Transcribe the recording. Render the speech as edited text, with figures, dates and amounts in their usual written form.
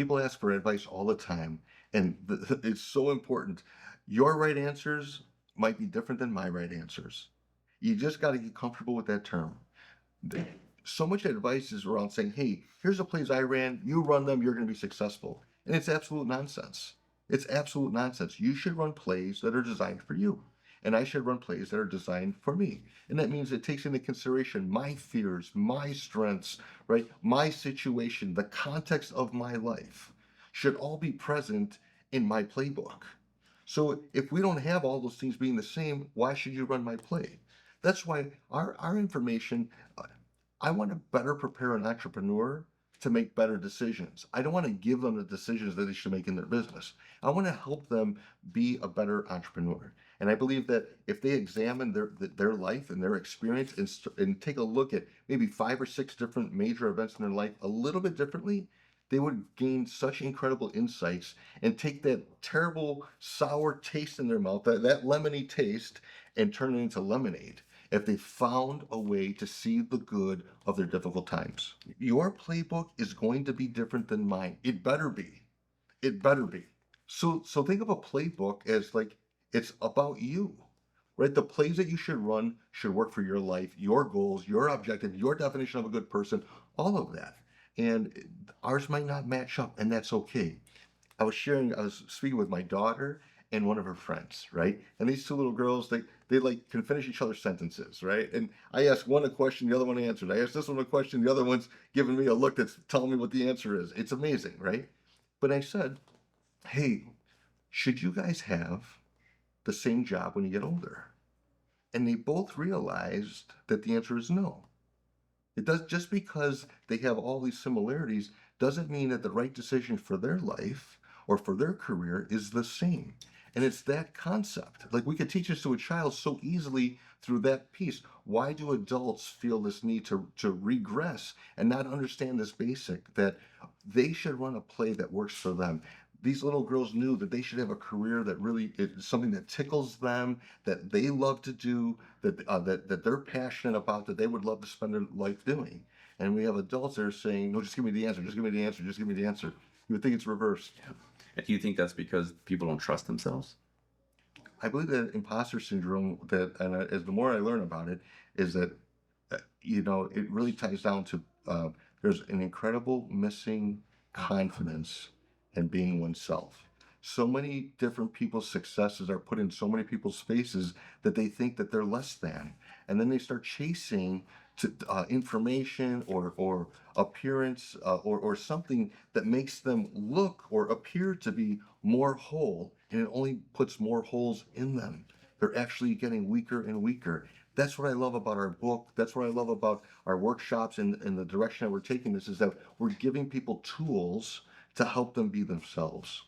People ask for advice all the time, and it's so important. Your right answers might be different than my right answers. You just got to get comfortable with that term. The- So much advice is around saying, hey, here's the plays I ran, you run them, you're going to be successful. And it's absolute nonsense. It's absolute nonsense. You should run plays that are designed for you. And I should run plays that are designed for me. And that means it takes into consideration my fears, my strengths, right? My situation, the context of my life should all be present in my playbook. So if we don't have all those things being the same, why should you run my play? That's why our information, I want to better prepare an entrepreneur to make better decisions. I don't want to give them the decisions that they should make in their business. I want to help them be a better entrepreneur. And I believe that if they examine their life and their experience and take a look at maybe 5 or 6 different major events in their life a little bit differently, they would gain such incredible insights and take that terrible sour taste in their mouth, that lemony taste, and turn it into lemonade if they found a way to see the good of their difficult times. Your playbook is going to be different than mine. It better be. It better be. So think of a playbook as like it's about you. Right? The plays that you should run should work for your life, your goals, your objective, your definition of a good person, all of that. And ours might not match up, and that's okay. I was speaking with my daughter and one of her friends, right? And these two little girls, they like can finish each other's sentences, right? And I asked one a question, the other one answered. I asked this one a question, the other one's giving me a look that's telling me what the answer is. It's amazing, right? But I said, hey, should you guys have the same job when you get older? And they both realized that the answer is no. It does just because they have all these similarities doesn't mean that the right decision for their life or for their career is the same. And it's that concept. Like we could teach this to a child so easily through that piece. Why do adults feel this need to regress and not understand this basic that they should run a play that works for them? These little girls knew that they should have a career that really is something that tickles them, that they love to do, that they're passionate about, that they would love to spend their life doing. And we have adults that are saying, "No, just give me the answer. Just give me the answer. Just give me the answer." You would think it's reversed. Yeah. And do you think that's because people don't trust themselves? I believe that imposter syndrome, as the more I learn about it, is that it really ties down to there's an incredible missing confidence in being oneself. So many different people's successes are put in so many people's faces that they think that they're less than, and then they start chasing information or appearance or something that makes them look or appear to be more whole, and it only puts more holes in them. They're actually getting weaker and weaker. That's what I love about our book. That's what I love about our workshops and the direction that we're taking this is that we're giving people tools to help them be themselves.